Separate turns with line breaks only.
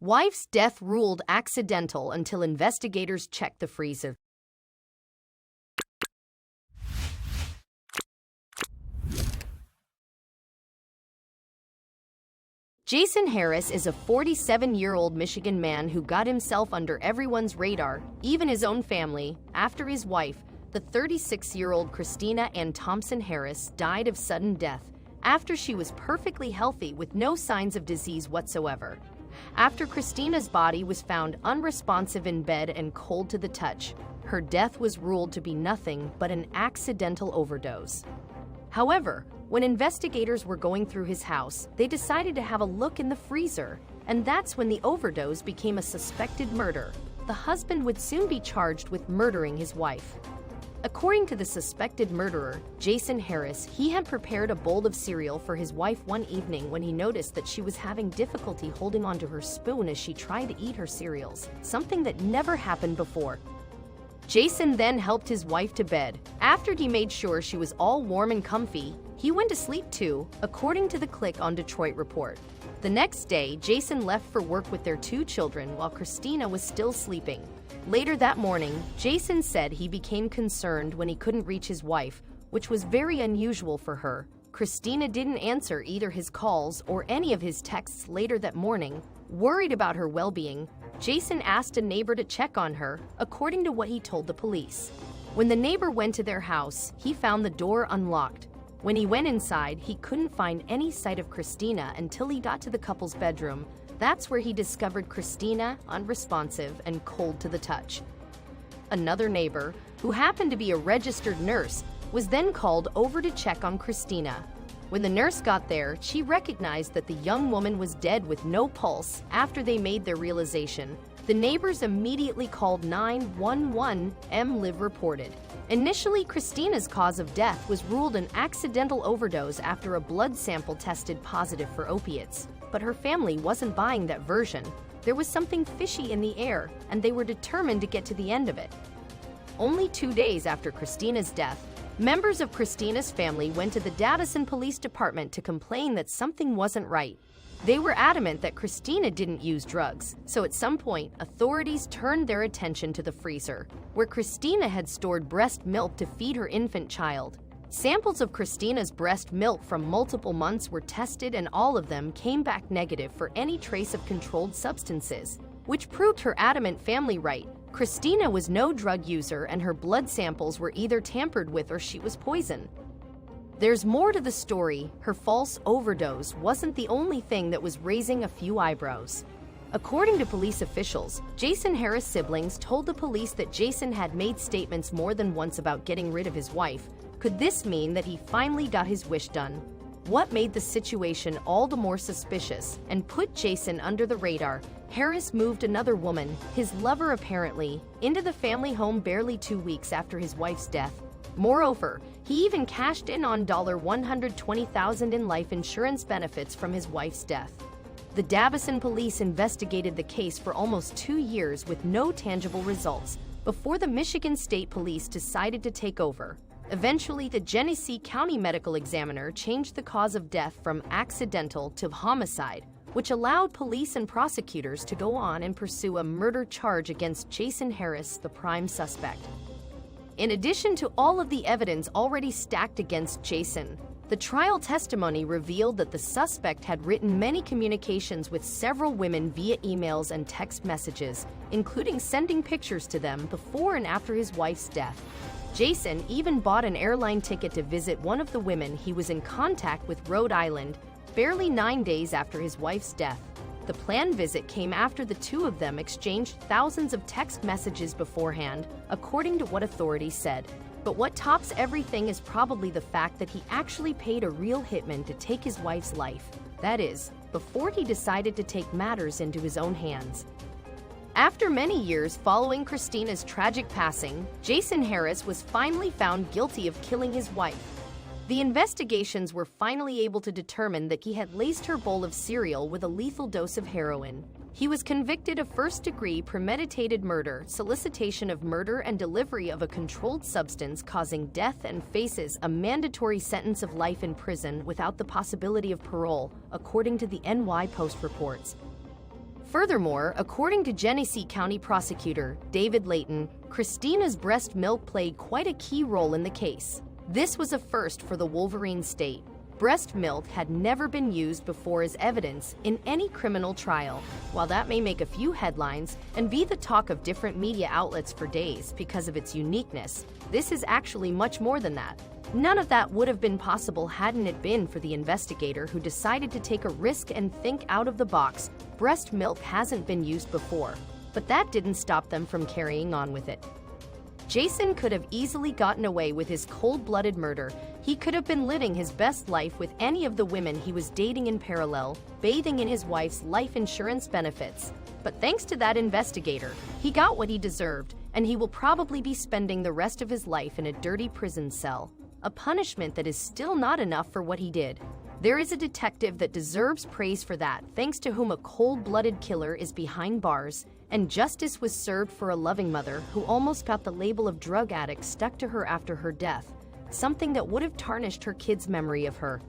Wife's death ruled accidental until investigators checked the freezer. Jason Harris is a 47-year-old Michigan man who got himself under everyone's radar, even his own family, after his wife, the 36-year-old Christina Ann Thompson Harris, died of sudden death after she was perfectly healthy with no signs of disease whatsoever. After Christina's body was found unresponsive in bed and cold to the touch, her death was ruled to be nothing but an accidental overdose. However, when investigators were going through his house, they decided to have a look in the freezer, and that's when the overdose became a suspected murder. The husband would soon be charged with murdering his wife. According to the suspected murderer, Jason Harris, he had prepared a bowl of cereal for his wife one evening when he noticed that she was having difficulty holding onto her spoon as she tried to eat her cereals, something that never happened before. Jason then helped his wife to bed. After he made sure she was all warm and comfy, he went to sleep too, according to the Click on Detroit report. The next day, Jason left for work with their 2 children while Christina was still sleeping. Later that morning, Jason said he became concerned when he couldn't reach his wife, which was very unusual for her. Christina didn't answer either his calls or any of his texts later that morning. Worried about her well-being, Jason asked a neighbor to check on her, according to what he told the police. When the neighbor went to their house, he found the door unlocked. When he went inside, he couldn't find any sight of Christina until he got to the couple's bedroom. That's where he discovered Christina unresponsive and cold to the touch. Another neighbor, who happened to be a registered nurse, was then called over to check on Christina. When the nurse got there, she recognized that the young woman was dead with no pulse. After they made their realization, the neighbors immediately called 911. MLive reported. Initially, Christina's cause of death was ruled an accidental overdose after a blood sample tested positive for opiates. But her family wasn't buying that version. There was something fishy in the air, and they were determined to get to the end of it. Only 2 days after Christina's death, members of Christina's family went to the Davison Police Department to complain that something wasn't right. They were adamant that Christina didn't use drugs, so at some point, authorities turned their attention to the freezer, where Christina had stored breast milk to feed her infant child. Samples of Christina's breast milk from multiple months were tested, and all of them came back negative for any trace of controlled substances, which proved her adamant family right. Christina was no drug user, and her blood samples were either tampered with or she was poisoned. There's more to the story. Her false overdose wasn't the only thing that was raising a few eyebrows. According to police officials, Jason Harris' siblings told the police that Jason had made statements more than once about getting rid of his wife. Could this mean that he finally got his wish done? What made the situation all the more suspicious and put Jason under the radar? Harris moved another woman, his lover apparently, into the family home barely 2 weeks after his wife's death. Moreover, he even cashed in on $120,000 in life insurance benefits from his wife's death. The Davison police investigated the case for almost 2 years with no tangible results before the Michigan State Police decided to take over. Eventually, the Genesee County Medical Examiner changed the cause of death from accidental to homicide, which allowed police and prosecutors to go on and pursue a murder charge against Jason Harris, the prime suspect. In addition to all of the evidence already stacked against Jason, the trial testimony revealed that the suspect had written many communications with several women via emails and text messages, including sending pictures to them before and after his wife's death. Jason even bought an airline ticket to visit one of the women he was in contact with in Rhode Island, barely 9 days after his wife's death. The planned visit came after the two of them exchanged thousands of text messages beforehand, according to what authorities said. But what tops everything is probably the fact that he actually paid a real hitman to take his wife's life. That is, before he decided to take matters into his own hands. After many years following Christina's tragic passing, Jason Harris was finally found guilty of killing his wife. The investigations were finally able to determine that he had laced her bowl of cereal with a lethal dose of heroin. He was convicted of first-degree premeditated murder, solicitation of murder, and delivery of a controlled substance causing death, and faces a mandatory sentence of life in prison without the possibility of parole, according to the NY Post reports. Furthermore, according to Genesee County Prosecutor David Layton, Christina's breast milk played quite a key role in the case. This was a first for the Wolverine state. Breast milk had never been used before as evidence in any criminal trial. While that may make a few headlines and be the talk of different media outlets for days because of its uniqueness, this is actually much more than that. None of that would have been possible hadn't it been for the investigator who decided to take a risk and think out of the box. Breast milk hasn't been used before, but that didn't stop them from carrying on with it. Jason could have easily gotten away with his cold-blooded murder. He could have been living his best life with any of the women he was dating in parallel, bathing in his wife's life insurance benefits. But thanks to that investigator, he got what he deserved, and he will probably be spending the rest of his life in a dirty prison cell. A punishment that is still not enough for what he did. There is a detective that deserves praise for that, thanks to whom a cold-blooded killer is behind bars, and justice was served for a loving mother who almost got the label of drug addict stuck to her after her death, something that would have tarnished her kids' memory of her.